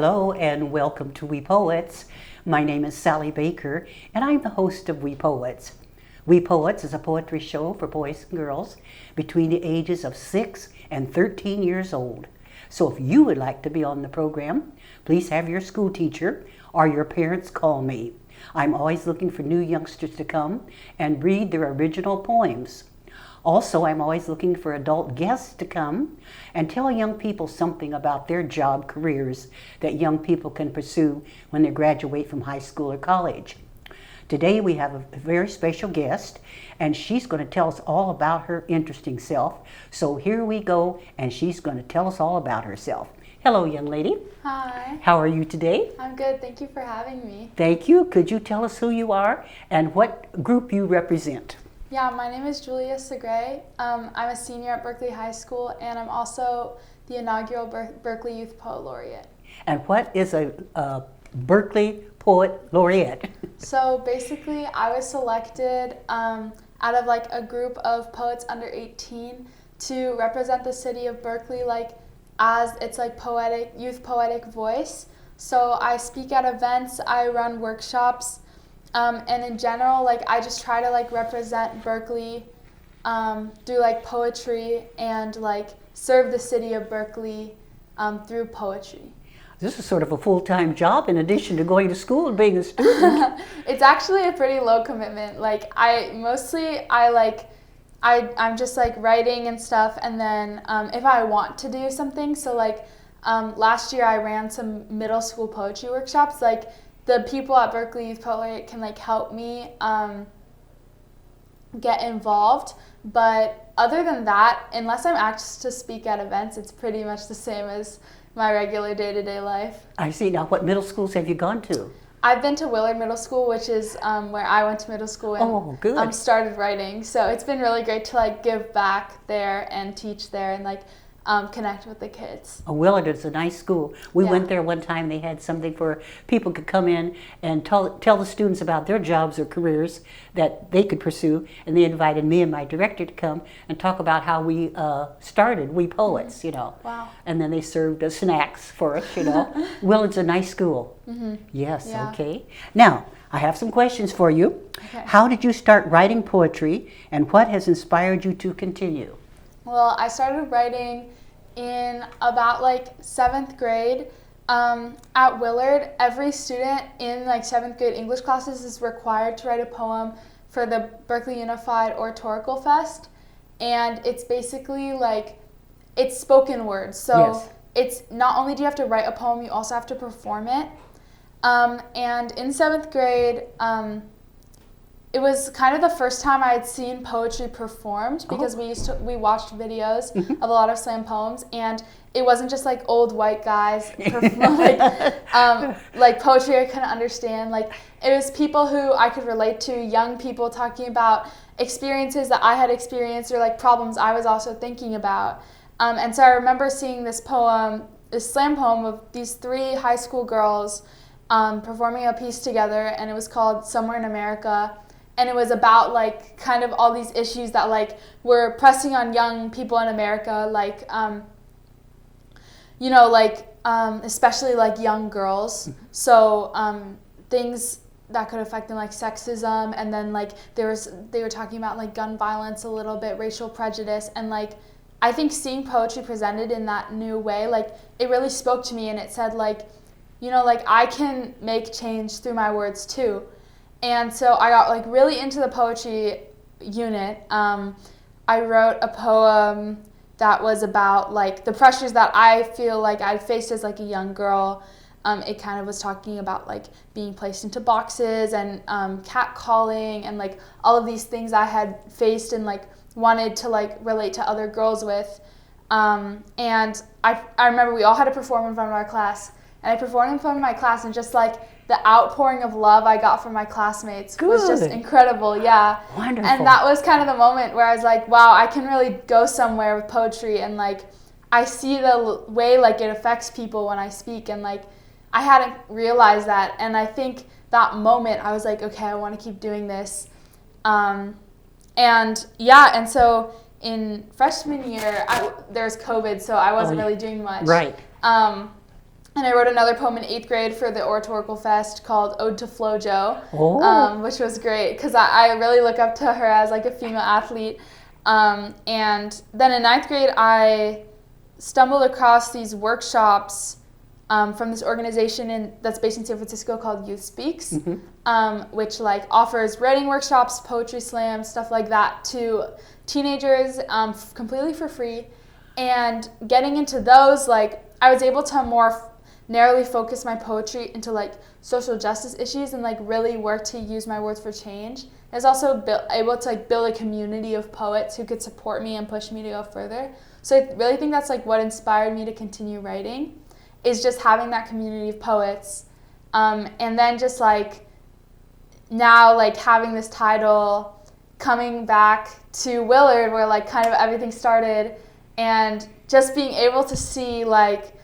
Hello and welcome to We Poets. My name is Sally Baker and I'm the host of We Poets. We Poets is a poetry show for boys and girls between the ages of 6 and 13 years old. So if you would like to be on the program, please have your school teacher or your parents call me. I'm always looking for new youngsters to come and read their original poems. Also, I'm always looking for adult guests to come and tell young people something about their job careers that young people can pursue when they graduate from high school or college. Today we have a very special guest, and she's going to tell us all about her interesting self. So here we go, and she's going to tell us all about herself. Hello, young lady. Hi. How are you today? I'm good. Thank you for having me. Thank you. Could you tell us who you are and what group you represent? Yeah, my name is Julia Segre. I'm a senior at Berkeley High School, and I'm also the inaugural Berkeley Youth Poet Laureate. And what is a Berkeley Poet Laureate? So basically, I was selected out of like a group of poets under 18 to represent the city of Berkeley, like as its like youth poetic voice. So I speak at events, I run workshops. And in general, like I just try to like represent Berkeley through like poetry and like serve the city of Berkeley through poetry. This is sort of a full-time job in addition to going to school and being a student. It's actually a pretty low commitment. Like I'm just like writing and stuff, and then if I want to do something, so like last year I ran some middle school poetry workshops. Like the people at Berkeley Youth Poet can like help me get involved, but other than that, unless I'm asked to speak at events, it's pretty much the same as my regular day-to-day life. I see. Now, what middle schools have you gone to? I've been to Willard Middle School, which is where I went to middle school and started writing. So it's been really great to like give back there and teach there and like connect with the kids. Oh, Willard is a nice school. We went there one time. They had something for people could come in and tell the students about their jobs or careers that they could pursue. And they invited me and my director to come and talk about how we started We Poets, you know. Wow. And then they served us snacks for us, you know. Willard's a nice school. Mm-hmm. Yes, yeah. Okay. Now, I have some questions for you. Okay. How did you start writing poetry, and what has inspired you to continue? Well, I started writing in about like 7th grade. At Willard, every student in like 7th grade English classes is required to write a poem for the Berkeley Unified Oratorical Fest. And it's basically like, it's spoken words. So it's not only do you have to write a poem, you also have to perform it. And in 7th grade, it was kind of the first time I had seen poetry performed because we watched videos of a lot of slam poems, and it wasn't just like old white guys like poetry I couldn't understand. Like it was people who I could relate to, young people talking about experiences that I had experienced or like problems I was also thinking about. And so I remember seeing this poem, this slam poem of these 3 high school girls performing a piece together, and it was called Somewhere in America. And it was about like kind of all these issues that like were pressing on young people in America, like especially like young girls. So things that could affect them, like sexism, and then like they were talking about like gun violence a little bit, racial prejudice, and like I think seeing poetry presented in that new way, like it really spoke to me, and it said like, you know, like I can make change through my words too. And so I got like really into the poetry unit. I wrote a poem that was about like the pressures that I feel like I faced as like a young girl. It kind of was talking about like being placed into boxes and catcalling and like all of these things I had faced and like wanted to like relate to other girls with. And I remember we all had to perform in front of our class, and I performed in front of my class, and just like the outpouring of love I got from my classmates was just incredible, yeah. Wonderful. And that was kind of the moment where I was like, wow, I can really go somewhere with poetry, and like I see the way like it affects people when I speak, and like I hadn't realized that, and I think that moment I was like, okay, I want to keep doing this. And so in freshman year, there was COVID, so I wasn't really doing much. Right. And I wrote another poem in 8th grade for the Oratorical Fest called Ode to Flojo, which was great because I really look up to her as like a female athlete. And then in 9th grade, I stumbled across these workshops from this organization that's based in San Francisco called Youth Speaks, which like offers writing workshops, poetry slams, stuff like that to teenagers completely for free. And getting into those, like I was able to more narrowly focus my poetry into like social justice issues and like really work to use my words for change. I was also able to like build a community of poets who could support me and push me to go further. So I really think that's like what inspired me to continue writing, is just having that community of poets. And then just like now like having this title, coming back to Willard where like kind of everything started, and just being able to see like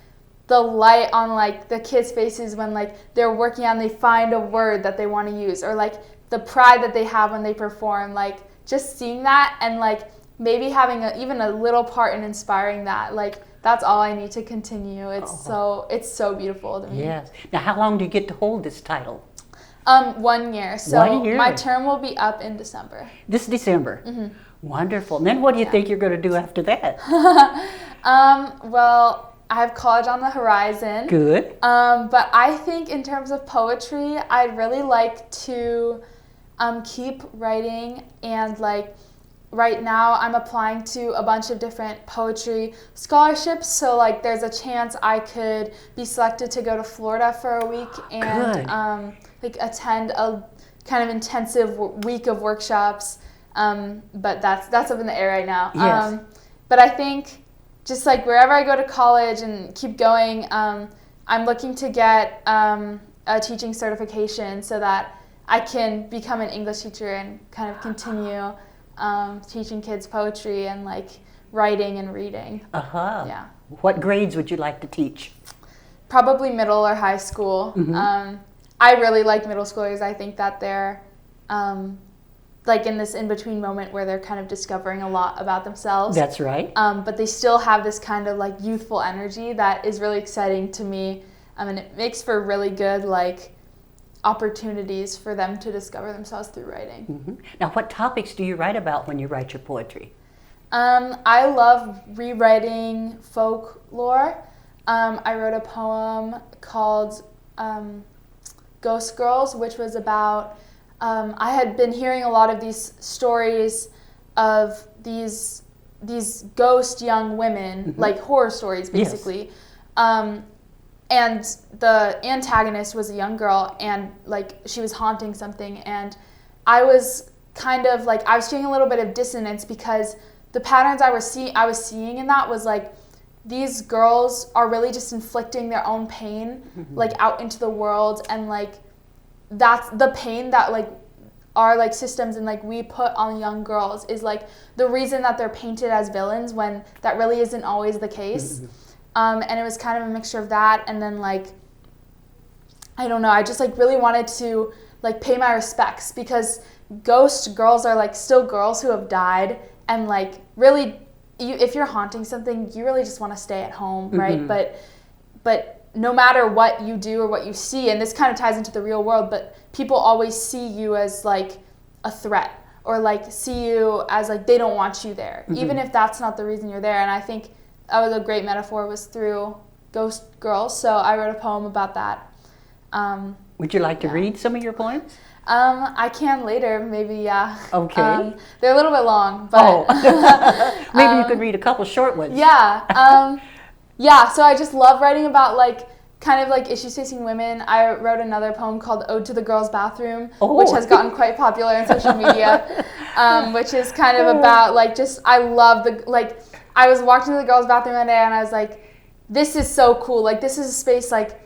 the light on like the kids' faces when like they're working on, they find a word that they want to use, or like the pride that they have when they perform, like just seeing that and like maybe having even a little part in inspiring that, like that's all I need to continue. It's so beautiful to me. Yes. Now how long do you get to hold this title? 1 year. So 1 year. My term will be up in December. This December. Wonderful. And then what do you think you're going to do after that? Well, I have college on the horizon. Good. But I think in terms of poetry, I'd really like to keep writing, and like right now I'm applying to a bunch of different poetry scholarships. So like there's a chance I could be selected to go to Florida for a week and like attend a kind of intensive week of workshops. But that's up in the air right now. Yes. But I think just like wherever I go to college and keep going, I'm looking to get a teaching certification so that I can become an English teacher and kind of continue teaching kids poetry and like writing and reading. Yeah. What grades would you like to teach? Probably middle or high school. I really like middle schoolers. I think that they're like in this in-between moment where they're kind of discovering a lot about themselves. That's right. But they still have this kind of like youthful energy that is really exciting to me. And it makes for really good like opportunities for them to discover themselves through writing. Now, what topics do you write about when you write your poetry? I love rewriting folklore. I wrote a poem called Ghost Girls, which was about I had been hearing a lot of these stories of these ghost young women, like horror stories basically. Yes. And the antagonist was a young girl, and like she was haunting something, and I was kind of like I was feeling a little bit of dissonance because the patterns I was seeing in that was like these girls are really just inflicting their own pain like out into the world, and like that's the pain that like our like systems and like we put on young girls is like the reason that they're painted as villains when that really isn't always the case. And it was kind of a mixture of that, and then like I don't know, I just like really wanted to like pay my respects because ghost girls are like still girls who have died, and like really if you're haunting something you really just want to stay at home, right? But no matter what you do or what you see, and this kind of ties into the real world, but people always see you as like a threat, or like see you as like they don't want you there, even if that's not the reason you're there. And I think that was a great metaphor, was through ghost girls. So I wrote a poem about that. Would you like to read some of your poems? I can later, maybe, yeah. Okay. They're a little bit long, but maybe you could read a couple short ones. Yeah. Yeah, so I just love writing about like kind of like issues facing women. I wrote another poem called Ode to the Girls' Bathroom, which has gotten quite popular on social media, which is kind of about like just I love the like I was walking to the girls' bathroom one day and I was like, this is so cool. Like this is a space like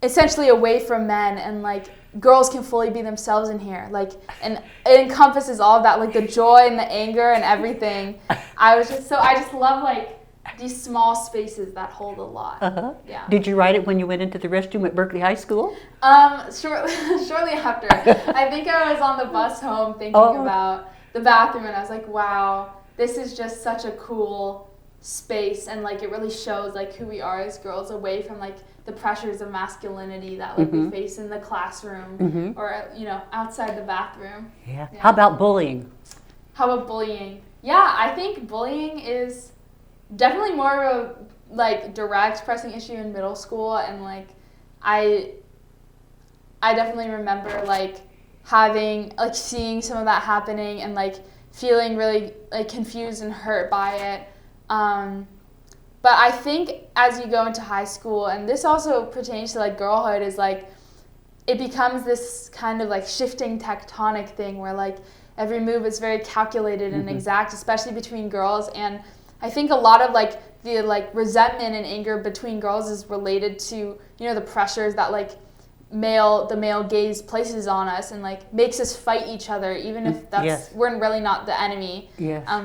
essentially away from men, and like girls can fully be themselves in here. Like, and it encompasses all of that, like the joy and the anger and everything. I just love like these small spaces that hold a lot. Yeah. Did you write it when you went into the restroom at Berkeley High School? Shortly after. I think I was on the bus home thinking about the bathroom, and I was like, wow, this is just such a cool space, and like it really shows like who we are as girls, away from like the pressures of masculinity that like we face in the classroom or outside the bathroom. Yeah. How about bullying? How about bullying? Yeah, I think bullying is definitely more of a like direct pressing issue in middle school, and like I definitely remember like having like seeing some of that happening and like feeling really like confused and hurt by it. But I think as you go into high school, and this also pertains to like girlhood, is like it becomes this kind of like shifting tectonic thing where like every move is very calculated and exact, especially between girls. And I think a lot of like the like resentment and anger between girls is related to the pressures that like the male gaze places on us, and like makes us fight each other even if that's we're really not the enemy.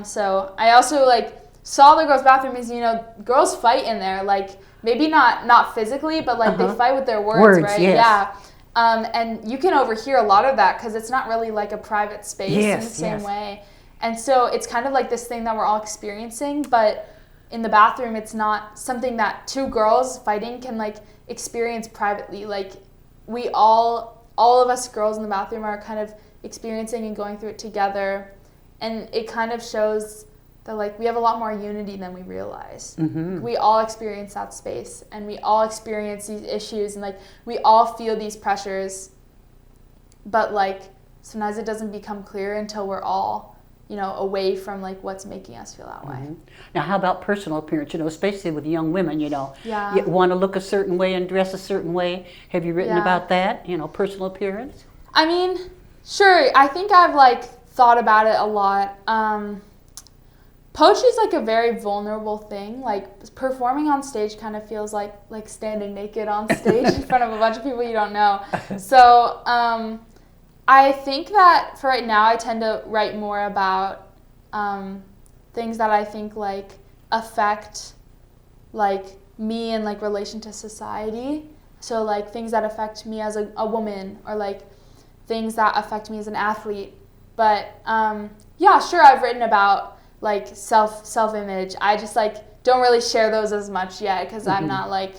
So I also like saw the girls' bathroom as girls fight in there, like maybe not physically, but like they fight with their words, right? Yes. And you can overhear a lot of that because it's not really like a private space in the same way. And so it's kind of like this thing that we're all experiencing, but in the bathroom it's not something that two girls fighting can like experience privately. Like we all of us girls in the bathroom are kind of experiencing and going through it together, and it kind of shows that like we have a lot more unity than we realize. We all experience that space, and we all experience these issues, and like we all feel these pressures, but like sometimes it doesn't become clear until we're all away from like what's making us feel that way. Now how about personal appearance, especially with young women, you want to look a certain way and dress a certain way. Have you written about that, personal appearance? I mean, sure. I think I've like thought about it a lot. Poetry is like a very vulnerable thing. Like performing on stage kind of feels like standing naked on stage in front of a bunch of people you don't know. So I think that for right now I tend to write more about things that I think like affect like me in like relation to society. So like things that affect me as a woman, or like things that affect me as an athlete. But sure, I've written about like self-image. I just like don't really share those as much yet because I'm not like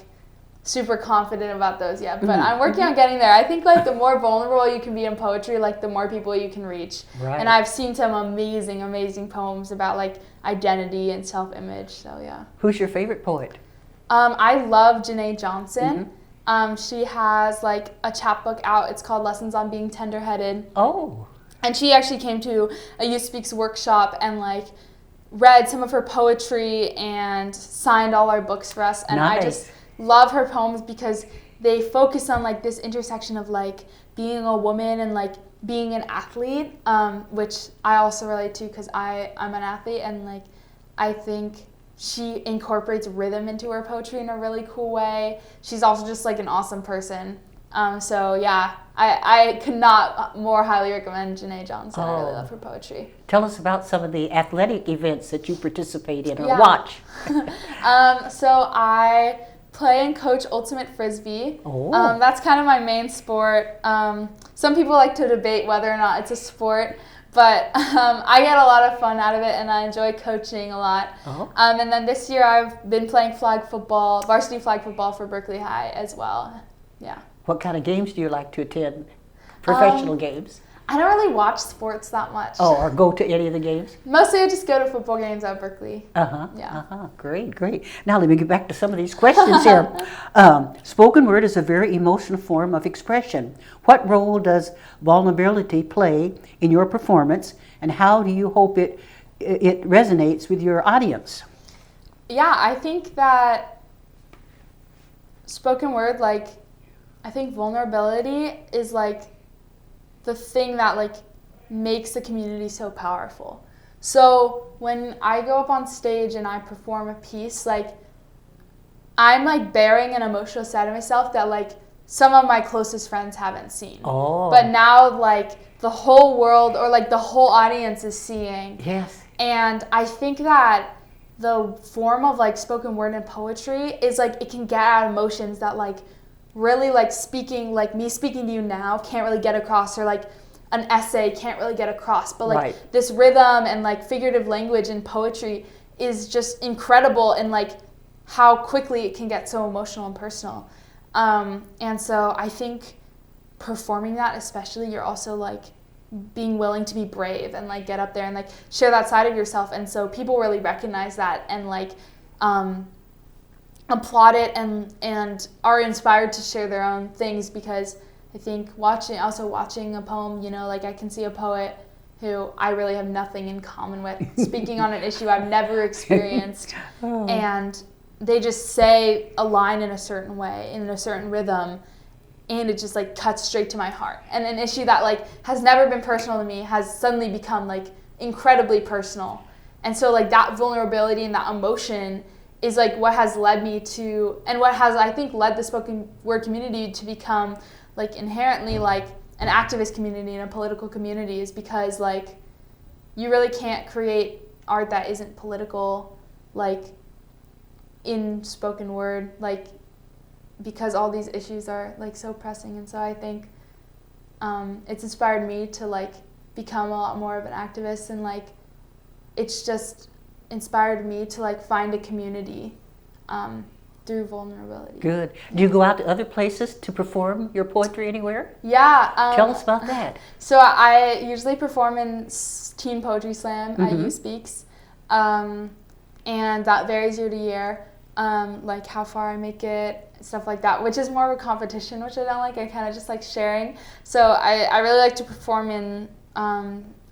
super confident about those yet, but I'm working on getting there. I think like the more vulnerable you can be in poetry, like the more people you can reach. Right. And I've seen some amazing poems about like identity and self-image. So yeah. Who's your favorite poet? I love Janae Johnson. She has like a chapbook out. It's called Lessons on Being Tenderheaded. Oh. And she actually came to a Youth Speaks workshop and like read some of her poetry and signed all our books for us. And I just love her poems because they focus on like this intersection of like being a woman and like being an athlete, which I also relate to because I'm an athlete, and like I think she incorporates rhythm into her poetry in a really cool way. She's also just like an awesome person. So yeah, I could not more highly recommend Janae Johnson. I really love her poetry. Tell us about some of the athletic events that you participate in or watch. So I play and coach ultimate frisbee. That's kind of my main sport. Some people like to debate whether or not it's a sport, but I get a lot of fun out of it, and I enjoy coaching a lot. And then this year I've been playing varsity flag football for Berkeley High as well. Yeah. What kind of games do you like to attend? Professional games? I don't really watch sports that much. Or go to any of the games? Mostly I just go to football games at Berkeley. Great. Now let me get back to some of these questions here. Spoken word is a very emotional form of expression. What role does vulnerability play in your performance, and how do you hope it resonates with your audience? Yeah, I think that spoken word, like, I think vulnerability is like the thing that like makes the community so powerful. So when I go up on stage and I perform a piece, like I'm like bearing an emotional side of myself that like some of my closest friends haven't seen. But now like the whole world or like the whole audience is seeing. Yes. And I think that the form of like spoken word and poetry is like it can get out emotions that like really like me speaking to you now can't really get across, or like an essay can't really get across, but like this rhythm and like figurative language in poetry, is just incredible in like how quickly it can get so emotional and personal. And so I think performing that, especially, you're also like being willing to be brave and like get up there and like share that side of yourself. And so people really recognize that and like applaud it and are inspired to share their own things, because I think watching a poem, you know, like I can see a poet who I really have nothing in common with speaking on an issue I've never experienced. And they just say a line in a certain way, in a certain rhythm, and it just like cuts straight to my heart. And an issue that like has never been personal to me has suddenly become like incredibly personal. And so like that vulnerability and that emotion is like what has led me to, and what has, I think, led the spoken word community to become like inherently like an activist community and a political community, is because like you really can't create art that isn't political like in spoken word, like because all these issues are like so pressing. And so I think it's inspired me to like become a lot more of an activist, and like it's just inspired me to like find a community through vulnerability. Good. Do you go out to other places to perform your poetry anywhere? Yeah. Tell us about that. So I usually perform in Teen Poetry Slam at U Speaks, and that varies year to year, like how far I make it, stuff like that, which is more of a competition, which I don't like. I kind of just like sharing. So I really like to perform in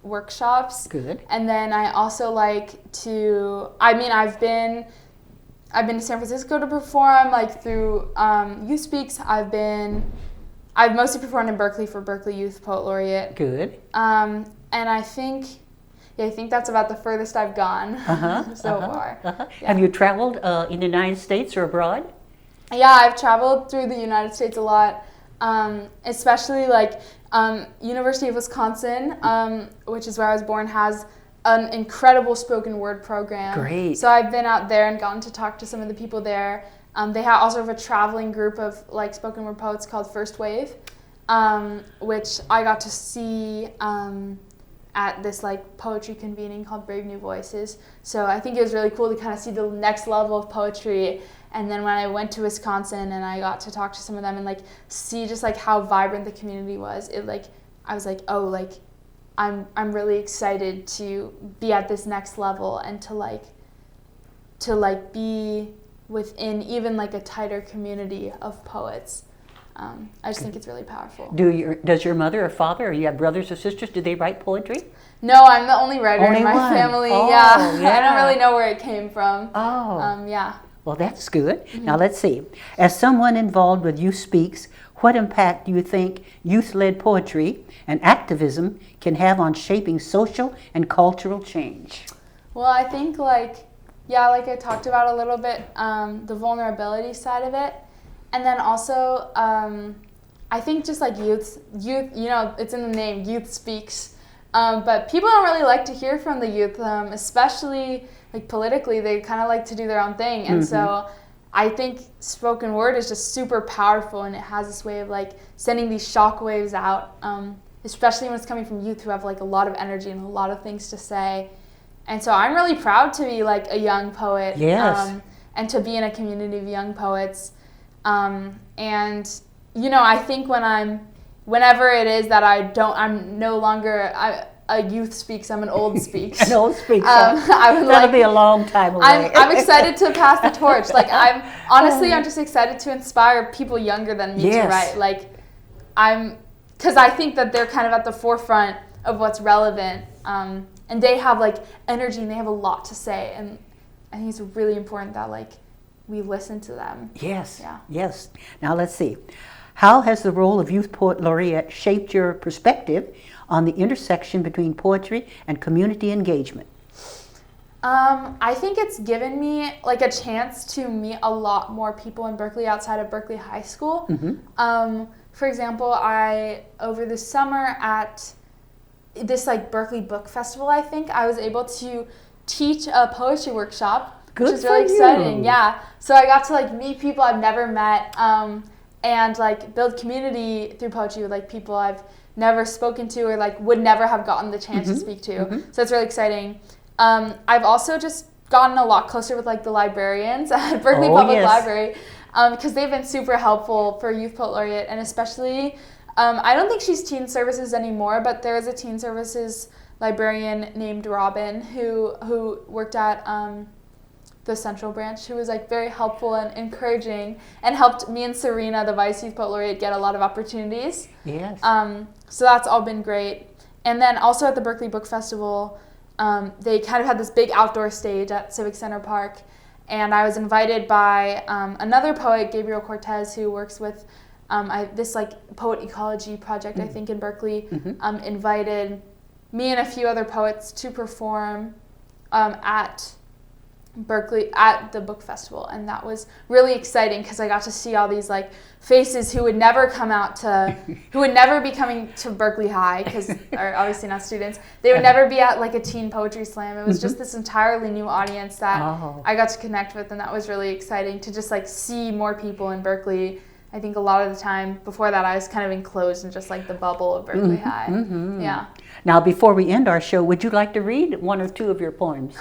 workshops. Good. And then I also like to, I mean, I've been to San Francisco to perform, like through Youth Speaks. I've mostly performed in Berkeley for Berkeley Youth Poet Laureate. Good. And I think that's about the furthest I've gone so far. Yeah. Have you traveled in the United States or abroad? Yeah, I've traveled through the United States a lot, especially like University of Wisconsin, which is where I was born, has an incredible spoken word program. Great. So I've been out there and gotten to talk to some of the people there. They also have a traveling group of like spoken word poets called First Wave, which I got to see at this like poetry convening called Brave New Voices. So I think it was really cool to kind of see the next level of poetry. And then when I went to Wisconsin and I got to talk to some of them and like see just like how vibrant the community was, it like I was like, oh, like I'm really excited to be at this next level and to be within even like a tighter community of poets. I just think it's really powerful. Does your mother or father, or you have brothers or sisters, do they write poetry? No, I'm the only writer in my one. family. Oh, yeah. yeah. I don't really know where it came from. Oh. Yeah. Well, that's good. Now let's see. As someone involved with Youth Speaks, what impact do you think youth-led poetry and activism can have on shaping social and cultural change? Well, I think like I talked about a little bit, the vulnerability side of it. And then also, I think just like youth, you know, it's in the name, Youth Speaks. But people don't really like to hear from the youth, especially like politically. They kind of like to do their own thing. And so I think spoken word is just super powerful, and it has this way of like sending these shock waves out, especially when it's coming from youth who have like a lot of energy and a lot of things to say. And so I'm really proud to be like a young poet. Yes. And to be in a community of young poets. And, you know, I think whenever it is that I'm no longer a Youth Speaks, I'm an Old Speaks. An Old Speaks. That'll be a long time away. I'm excited to pass the torch. Like I'm just excited to inspire people younger than me to write. Like because I think that they're kind of at the forefront of what's relevant. And they have like energy and they have a lot to say. And I think it's really important that like we listen to them. Yes. Yeah. Yes. Now let's see. How has the role of Youth Poet Laureate shaped your perspective on the intersection between poetry and community engagement? I think it's given me like a chance to meet a lot more people in Berkeley outside of Berkeley High School. For example, over the summer at this like Berkeley Book Festival, I think I was able to teach a poetry workshop. Good which is really exciting. Yeah. So I got to like meet people I've never met, and like build community through poetry with like people I've never spoken to or like would never have gotten the chance to speak to. So it's really exciting. I've also just gotten a lot closer with like the librarians at Berkeley Oh, Public yes. Library, because they've been super helpful for Youth Poet Laureate, and especially, I don't think she's teen services anymore, but there is a teen services librarian named Robin who worked at the Central Branch, who was like very helpful and encouraging, and helped me and Serena, the Vice Youth Poet Laureate, get a lot of opportunities. Yes. So that's all been great. And then also at the Berkeley Book Festival, they kind of had this big outdoor stage at Civic Center Park, and I was invited by another poet, Gabriel Cortez, who works with this like poet ecology project, I think, in Berkeley, invited me and a few other poets to perform at Berkeley at the book festival, and that was really exciting because I got to see all these like faces who would never come out to, who would never be coming to Berkeley High, because are obviously not students. They would never be at like a teen poetry slam. It was just this entirely new audience that I got to connect with, and that was really exciting to just like see more people in Berkeley. I think a lot of the time before that I was kind of enclosed in just like the bubble of Berkeley High. Yeah. Now, before we end our show, would you like to read one or two of your poems?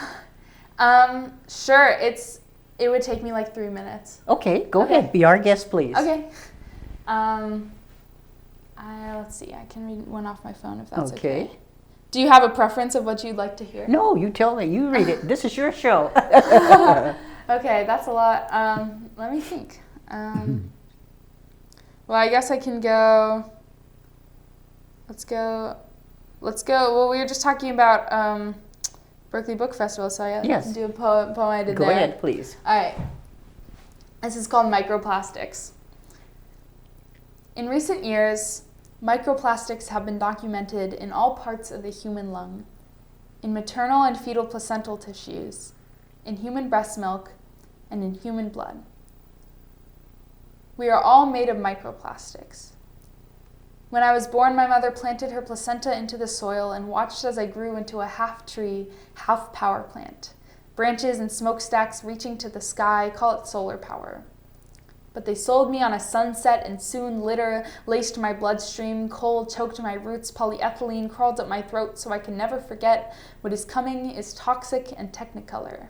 Sure. It would take me like 3 minutes. Okay, go ahead. Be our guest, please. Okay. Let's see. I can read one off my phone if that's okay. Do you have a preference of what you'd like to hear? No, you tell me. You read it. This is your show. Okay, that's a lot. Let me think. Well, I guess I can go. Let's go. Well, we were just talking about Berkeley Book Festival, so I can do a poem I did Go there. Go ahead, please. All right. This is called Microplastics. In recent years, microplastics have been documented in all parts of the human lung, in maternal and fetal placental tissues, in human breast milk, and in human blood. We are all made of microplastics. When I was born, my mother planted her placenta into the soil and watched as I grew into a half-tree, half-power plant. Branches and smokestacks reaching to the sky, call it solar power. But they sold me on a sunset, and soon litter laced my bloodstream, coal choked my roots, polyethylene crawled up my throat, so I can never forget what is coming is toxic and technicolor,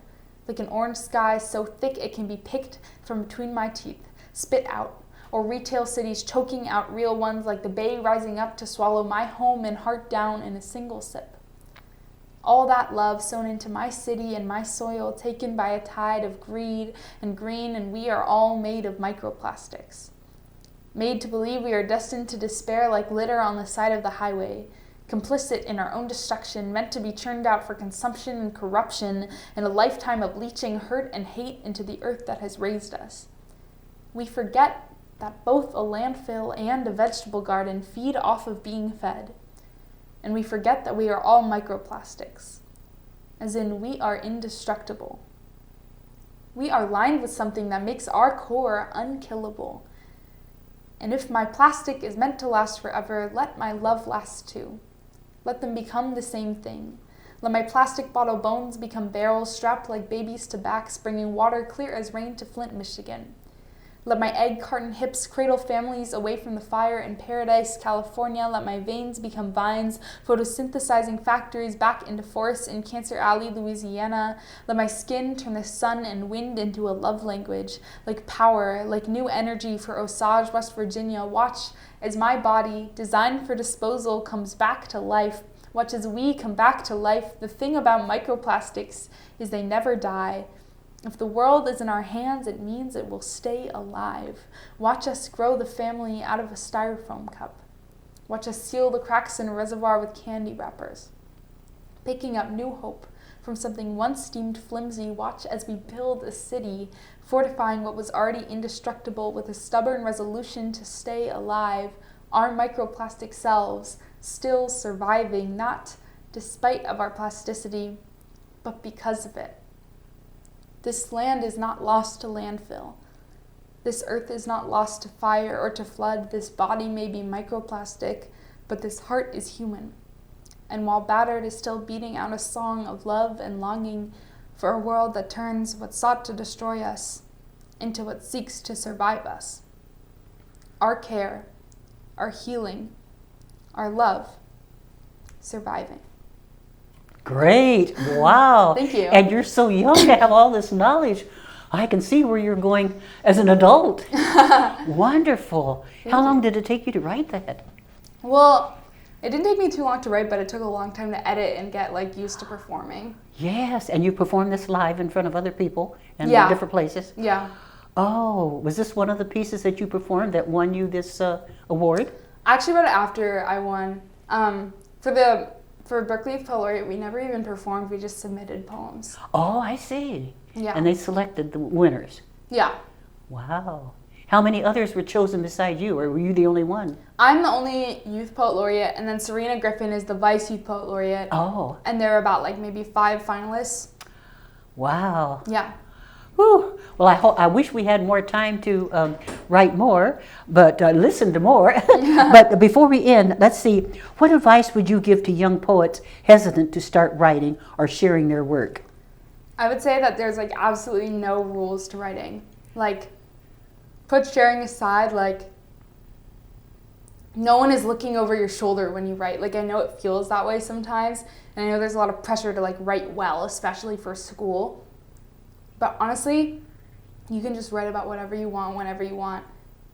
like an orange sky so thick it can be picked from between my teeth, spit out, or retail cities choking out real ones like the bay rising up to swallow my home and heart down in a single sip. All that love sown into my city and my soil, taken by a tide of greed and green, and we are all made of microplastics. Made to believe we are destined to despair like litter on the side of the highway, complicit in our own destruction, meant to be churned out for consumption and corruption in a lifetime of leaching hurt and hate into the earth that has raised us. We forget that both a landfill and a vegetable garden feed off of being fed. And we forget that we are all microplastics, as in we are indestructible. We are lined with something that makes our core unkillable. And if my plastic is meant to last forever, let my love last too. Let them become the same thing. Let my plastic bottle bones become barrels strapped like babies to backs, bringing water clear as rain to Flint, Michigan. Let my egg carton hips cradle families away from the fire in Paradise, California. Let my veins become vines, photosynthesizing factories back into forests in Cancer Alley, Louisiana. Let my skin turn the sun and wind into a love language, like power, like new energy for Osage, West Virginia. Watch as my body, designed for disposal, comes back to life. Watch as we come back to life. The thing about microplastics is they never die. If the world is in our hands, it means it will stay alive. Watch us grow the family out of a styrofoam cup. Watch us seal the cracks in a reservoir with candy wrappers. Picking up new hope from something once deemed flimsy, watch as we build a city, fortifying what was already indestructible with a stubborn resolution to stay alive, our microplastic selves still surviving, not despite of our plasticity, but because of it. This land is not lost to landfill. This earth is not lost to fire or to flood. This body may be microplastic, but this heart is human. And while battered, is still beating out a song of love and longing for a world that turns what sought to destroy us into what seeks to survive us. Our care, our healing, our love, surviving. Great. Wow. Thank you. And you're so young to have all this knowledge. I can see where you're going as an adult. Wonderful. How long did it take you to write that? Well, it didn't take me too long to write, but it took a long time to edit and get like used to performing. Yes, and you performed this live in front of other people in Yeah. different places? Yeah. Oh, was this one of the pieces that you performed that won you this award? I actually wrote it after I won. For Berkeley Youth Poet Laureate, we never even performed. We just submitted poems. Oh, I see. Yeah. And they selected the winners. Yeah. Wow. How many others were chosen beside you, or were you the only one? I'm the only Youth Poet Laureate, and then Serena Griffin is the Vice Youth Poet Laureate. Oh. And there are about like maybe 5 finalists. Wow. Yeah. Whew. Well, I wish we had more time to write more, but listen to more. But before we end, let's see. What advice would you give to young poets hesitant to start writing or sharing their work? I would say that there's like absolutely no rules to writing. Like, put sharing aside, like, no one is looking over your shoulder when you write. Like, I know it feels that way sometimes, and I know there's a lot of pressure to like write well, especially for school. But honestly, you can just write about whatever you want, whenever you want.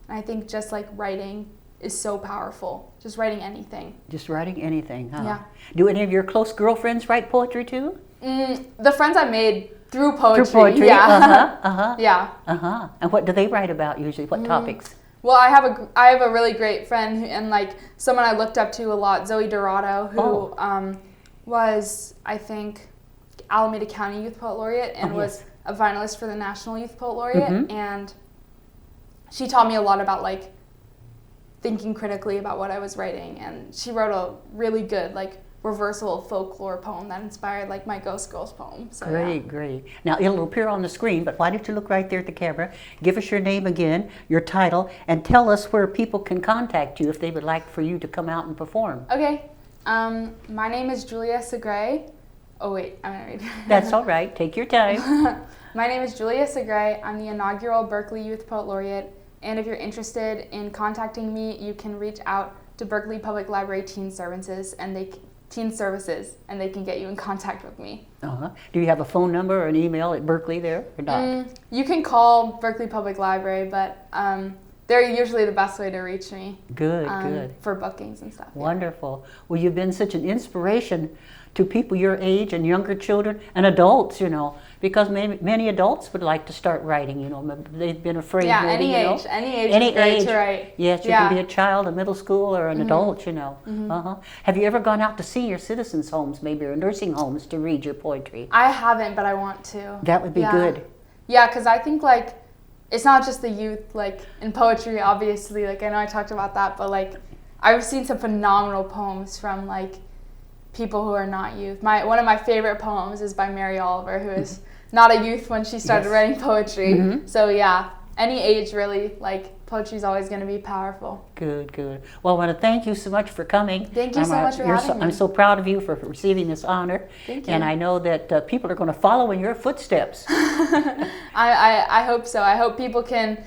And I think just like writing is so powerful. Just writing anything. Just writing anything, huh? Yeah. Do any of your close girlfriends write poetry too? The friends I made through poetry. Through poetry? Yeah. Yeah. And what do they write about usually? What topics? Well, I have a really great friend and like someone I looked up to a lot, Zoe Dorado, who was, I think, Alameda County Youth Poet Laureate and was a finalist for the National Youth Poet Laureate. And she taught me a lot about like thinking critically about what I was writing. And she wrote a really good like reversal folklore poem that inspired like my Ghost Girls poem. So, Great. Now it'll appear on the screen, but why don't you look right there at the camera, give us your name again, your title, and tell us where people can contact you if they would like for you to come out and perform. Okay. My name is Julia Segre. Oh wait, I'm gonna read. That's all right. Take your time. My name is Julia Segre. I'm the inaugural Berkeley Youth Poet Laureate. And if you're interested in contacting me, you can reach out to Berkeley Public Library Teen Services, and they can get you in contact with me. Do you have a phone number or an email at Berkeley there or not? You can call Berkeley Public Library, but they're usually the best way to reach me. Good. For bookings and stuff. Wonderful. Well, you've been such an inspiration to people your age and younger children and adults, you know, because many adults would like to start writing, you know, they've been afraid. Yeah, maybe, any age is great to write. Yes, you can be a child, a middle school, or an adult, you know. Have you ever gone out to senior citizens' homes, maybe, or nursing homes to read your poetry? I haven't, but I want to. That would be good. Yeah, because I think, like, it's not just the youth, like, in poetry, obviously, like, I know I talked about that, but, like, I've seen some phenomenal poems from, like, people who are not youth. One of my favorite poems is by Mary Oliver, who is not a youth when she started writing poetry. So yeah, any age really, like poetry is always going to be powerful. Good. Well, I want to thank you so much for coming. Thank you so much for having me. I'm so proud of you for receiving this honor. Thank you. And I know that people are going to follow in your footsteps. I hope so. I hope people can,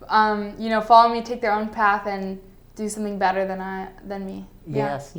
follow me, take their own path, and do something better than me. Yes.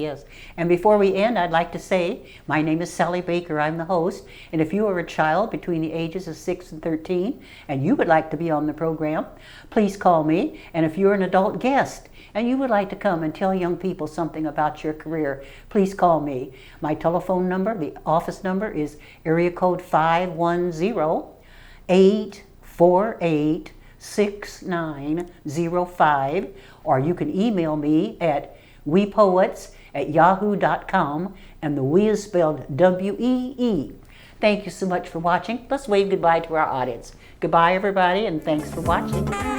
And before we end, I'd like to say, my name is Sally Baker. I'm the host. And if you are a child between the ages of 6 and 13, and you would like to be on the program, please call me. And if you're an adult guest, and you would like to come and tell young people something about your career, please call me. My telephone number, the office number, is area code 510-848-6905, or you can email me at wepoets@yahoo.com, and the we is spelled W-E-E. Thank you so much for watching. Let's wave goodbye to our audience. Goodbye, everybody, and thanks for watching.